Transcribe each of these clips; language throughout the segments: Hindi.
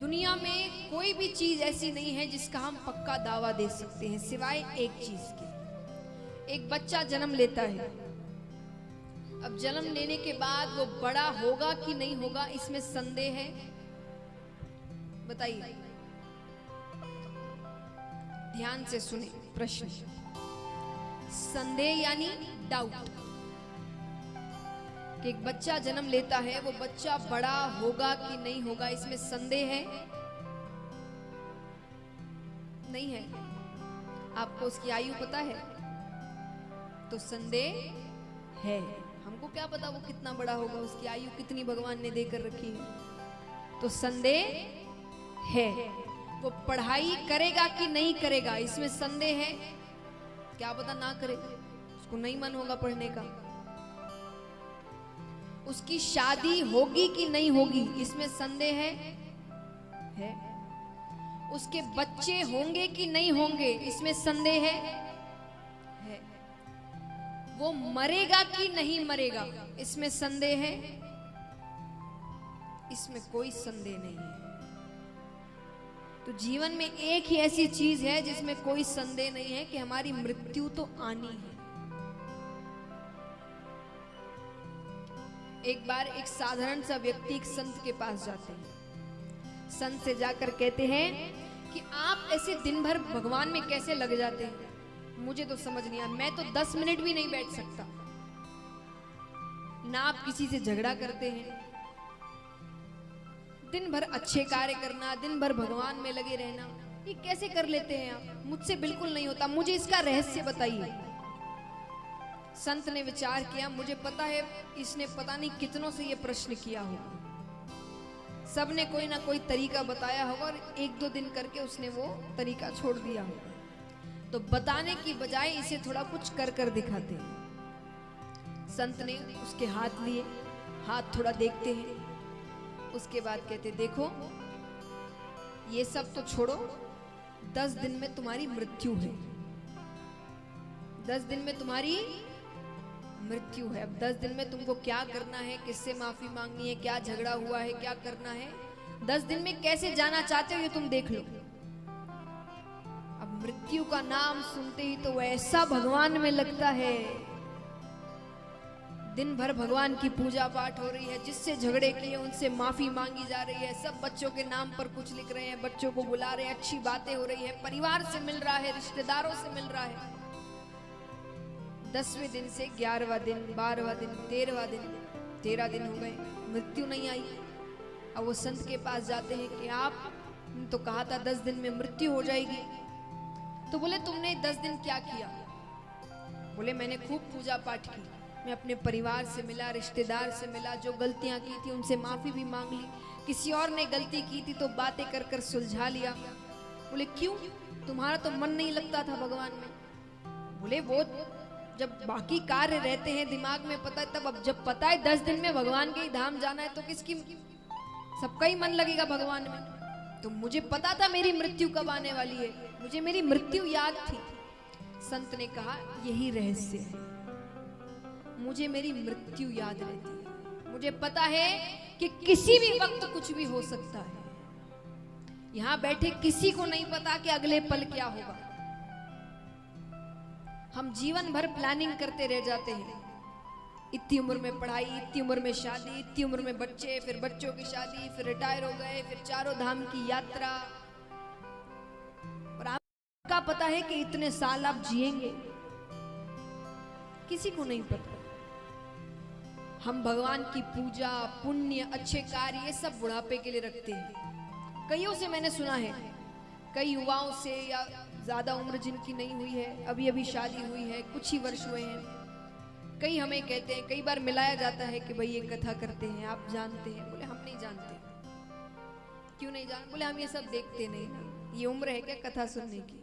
दुनिया में कोई भी चीज ऐसी नहीं है जिसका हम पक्का दावा दे सकते हैं सिवाय एक चीज के। एक बच्चा जन्म लेता है। अब जन्म लेने के बाद वो बड़ा होगा कि नहीं होगा इसमें संदेह है? बताइए, ध्यान से सुने प्रश्न। संदेह यानी डाउट कि एक बच्चा जन्म लेता है, वो बच्चा बड़ा होगा कि नहीं होगा इसमें संदेह है? नहीं है। आपको उसकी आयु पता है? तो संदेह है। हमको क्या पता वो कितना बड़ा होगा, उसकी आयु कितनी भगवान ने देकर रखी है। तो संदेह है। वो पढ़ाई करेगा कि नहीं करेगा इसमें संदेह है। क्या पता ना करे, उसको नहीं मन होगा पढ़ने का। उसकी शादी होगी कि नहीं होगी इसमें संदेह है। उसके बच्चे होंगे कि नहीं होंगे इसमें संदेह है। वो मरेगा कि नहीं मरेगा इसमें संदेह है? इसमें कोई संदेह नहीं है। तो जीवन में एक ही ऐसी चीज है जिसमें कोई संदेह नहीं है कि हमारी मृत्यु तो आनी है। एक बार एक साधारण सा व्यक्ति एक संत के पास जाते हैं। संत से जाकर कहते हैं कि आप ऐसे दिन भर भगवान में कैसे लग जाते हैं, मुझे तो समझ नहीं आया। मैं तो 10 मिनट भी नहीं बैठ सकता। ना आप किसी से झगड़ा करते हैं, दिन भर अच्छे कार्य करना, दिन भर भगवान में लगे रहना, ये कैसे कर लेते हैं आप? मुझसे बिल्कुल नहीं होता, मुझे इसका रहस्य बताइए। संत ने विचार किया, मुझे पता है इसने पता नहीं कितनों से ये प्रश्न किया होगा, सबने कोई ना कोई तरीका बताया होगा और 1-2 दिन करके उसने वो तरीका छोड़ दिया होगा। तो बताने की बजाय इसे थोड़ा कुछ कर कर दिखाते हैं। संत ने उसके हाथ लिए, हाथ थोड़ा देखते हैं, उसके बाद कहते देखो ये सब तो छोड़ो, 10 दिन में तुम्हारी मृत्यु है। 10 दिन में तुम्हारी मृत्यु है। अब 10 दिन में तुमको क्या करना है, किससे माफी मांगनी है, क्या झगड़ा हुआ है, क्या करना है, 10 दिन में कैसे जाना चाहते हो ये तुम देख लो। अब मृत्यु का नाम सुनते ही तो ऐसा भगवान में लगता है। दिन भर भगवान की पूजा पाठ हो रही है, जिससे झगड़े किए उनसे माफी मांगी जा रही है, सब बच्चों के नाम पर कुछ लिख रहे हैं, बच्चों को बुला रहे हैं, अच्छी बातें हो रही है, परिवार से मिल रहा है, रिश्तेदारों से मिल रहा है। 10वें दिन से 11वां दिन, 12वां दिन, 13वां दिन, 13 दिन हो गए, मृत्यु नहीं आई। अब वो संत के पास जाते हैं कि आपने तो कहा था 10 दिन में मृत्यु हो जाएगी। तो बोले तुमने 10 दिन क्या किया? बोले मैंने खूब पूजा पाठ की, मैं अपने परिवार से मिला, रिश्तेदार से मिला, जो गलतियां की थी उनसे माफी भी मांग ली, किसी और ने गलती की थी तो बातें कर कर सुलझा लिया। बोले क्यों, तुम्हारा तो मन नहीं लगता था भगवान में? बोले वो जब बाकी कार्य रहते हैं दिमाग में पता है तब, अब जब पता है 10 दिन में भगवान के ही धाम जाना है तो किसकी, सबका ही मन लगेगा भगवान में। तो मुझे पता था मेरी मृत्यु कब आने वाली है, मुझे मेरी मृत्यु याद थी। संत ने कहा यही रहस्य है, मुझे मेरी मृत्यु याद रहती है, मुझे पता है कि किसी भी वक्त कुछ भी हो सकता है। यहां बैठे किसी को नहीं पता कि अगले पल क्या होगा। हम जीवन भर प्लानिंग करते रह जाते हैं, इतनी उम्र में पढ़ाई, इतनी उम्र में शादी, इतनी उम्र में बच्चे, फिर बच्चों की शादी, फिर रिटायर हो गए, फिर चारों धाम की यात्रा। और आपका पता है कि इतने साल आप जिएंगे? किसी को नहीं पता। हम भगवान की पूजा, पुण्य, अच्छे कार्य ये सब बुढ़ापे के लिए रखते हैं। कईयों से मैंने सुना है, कई युवाओं से या ज्यादा उम्र जिनकी नहीं हुई है, अभी अभी शादी हुई है, कुछ ही वर्ष हुए हैं, कई हमें कहते हैं, कई बार मिलाया जाता है कि भाई ये कथा करते हैं, आप जानते हैं? बोले हम नहीं जानते। क्यों नहीं जानते? बोले हम ये सब देखते नहीं ना, ये उम्र है क्या कथा सुनने की?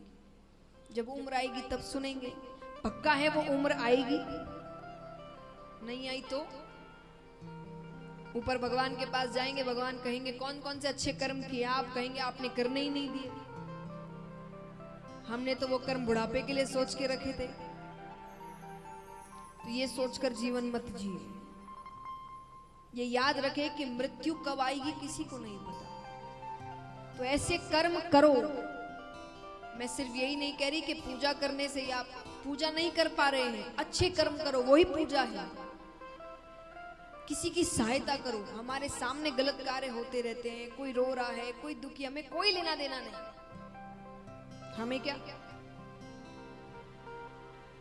जब उम्र आएगी तब सुनेंगे। पक्का है वो उम्र आएगी, नहीं आई तो ऊपर भगवान के पास जाएंगे, भगवान कहेंगे कौन कौन से अच्छे कर्म किए, आप कहेंगे आपने करने ही नहीं दिए, हमने तो वो कर्म बुढ़ापे के लिए सोच के रखे थे। तो ये सोचकर जीवन मत जिए। ये याद रखे कि मृत्यु कब आएगी किसी को नहीं पता। तो ऐसे कर्म करो। मैं सिर्फ यही नहीं कह रही कि पूजा करने से आप पूजा नहीं कर पा रहे हैं, अच्छे कर्म करो, वही पूजा है। किसी की सहायता करो। हमारे सामने गलत कार्य होते रहते हैं, कोई रो रहा है, कोई दुखी, हमें कोई लेना देना नहीं, हमें क्या।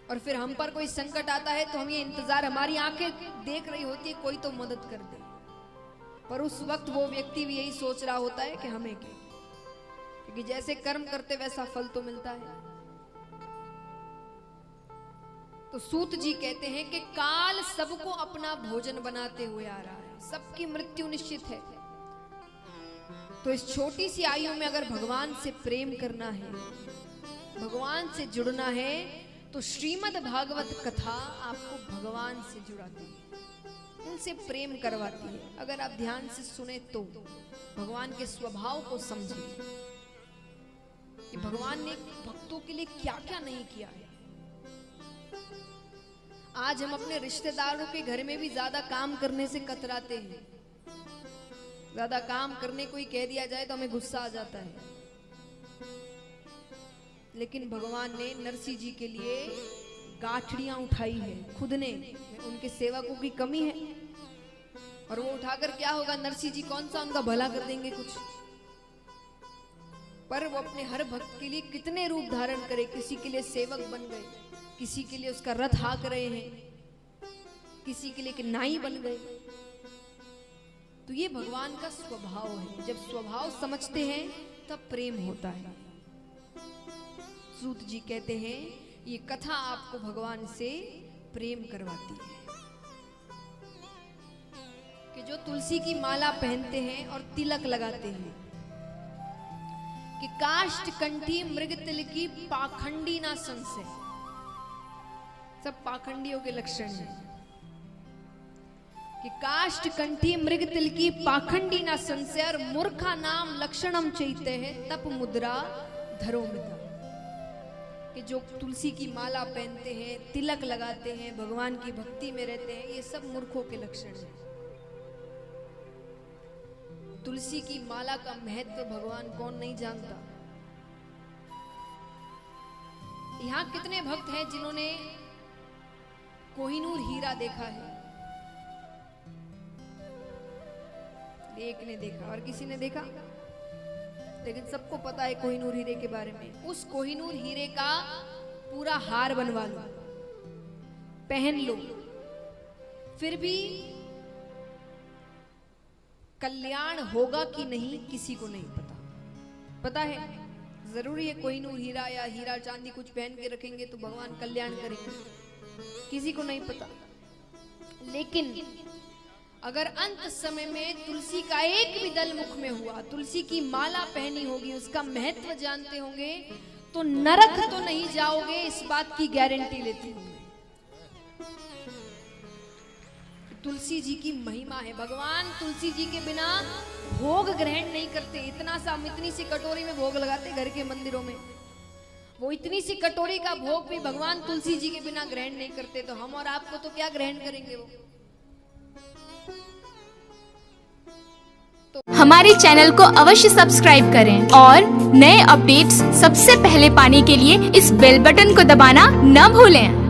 और फिर हम पर कोई संकट आता है तो हम ये इंतजार, हमारी आंखें देख रही होती है कोई तो मदद कर दे, पर उस वक्त वो व्यक्ति भी यही सोच रहा होता है कि हमें क्या, क्योंकि जैसे कर्म करते वैसा फल तो मिलता है। तो सूत जी कहते हैं कि काल सबको अपना भोजन बनाते हुए आ रहा है, सबकी मृत्यु निश्चित है। तो इस छोटी सी आयु में अगर भगवान से प्रेम करना है, भगवान से जुड़ना है, तो श्रीमद् भागवत कथा आपको भगवान से जुड़ाती है, उनसे प्रेम करवाती है। अगर आप ध्यान से सुने तो भगवान के स्वभाव को समझें कि भगवान ने भक्तों के लिए क्या क्या नहीं किया है। आज हम अपने रिश्तेदारों के घर में भी ज्यादा काम करने से कतराते हैं। ज्यादा काम करने को ही कह दिया जाए तो हमें गुस्सा आ जाता है। लेकिन भगवान ने नरसिंह जी के लिए गाठड़ियां उठाई है खुद ने। उनके सेवकों की कमी है और वो उठाकर क्या होगा, नरसिंह जी कौन सा उनका भला कर देंगे कुछ, पर वो अपने हर भक्त के लिए कितने रूप धारण करे। किसी के लिए सेवक बन गए, किसी के लिए उसका रथ हाँक रहे हैं, किसी के लिए नाई बन गए। तो ये भगवान का स्वभाव है। जब स्वभाव समझते हैं तब प्रेम होता है। सूत जी कहते हैं ये कथा आपको भगवान से प्रेम करवाती है कि जो तुलसी की माला पहनते हैं और तिलक लगाते हैं कि काष्ठ कंठी मृग तिल की पाखंडी ना संशय। सब पाखंडियों के लक्षण हैं कि काष्ठ कंठी मृग तिल की पाखंडी ना संशय और मूर्खा नाम लक्षणम चैते है तप मुद्रा धरोमिता। कि जो तुलसी की माला पहनते हैं, तिलक लगाते हैं, भगवान की भक्ति में रहते हैं, ये सब मूर्खों के लक्षण हैं। तुलसी की माला का महत्व भगवान कौन नहीं जानता। यहां कितने भक्त हैं जिन्होंने कोहिनूर हीरा देखा है? एक ने देखा और किसी ने देखा, लेकिन सबको पता है कोहिनूर हीरे के बारे में। उस कोहिनूर हीरे का पूरा हार बनवा लो, पहन लो, फिर भी कल्याण होगा कि नहीं किसी को नहीं पता। पता है जरूरी है कोहिनूर हीरा या हीरा चांदी कुछ पहन के रखेंगे तो भगवान कल्याण करेंगे, किसी को नहीं पता। लेकिन अगर अंत समय में तुलसी का एक भी दल मुख में हुआ, तुलसी की माला पहनी होगी, उसका महत्व जानते होंगे, तो नरक तो नहीं जाओगे, इस बात की गारंटी लेती हूं। तुलसी जी की महिमा है। भगवान तुलसी जी के बिना भोग ग्रहण नहीं करते। इतना सा हम इतनी सी कटोरी में भोग लगाते घर के मंदिरों में, वो इतनी सी कटोरी का भोग भी भगवान तुलसी जी के बिना ग्रहण नहीं करते। तो हम और आपको तो क्या ग्रहण करेंगे वो। हमारे चैनल को अवश्य सब्सक्राइब करें और नए अपडेट्स सबसे पहले पाने के लिए इस बेल बटन को दबाना न भूलें।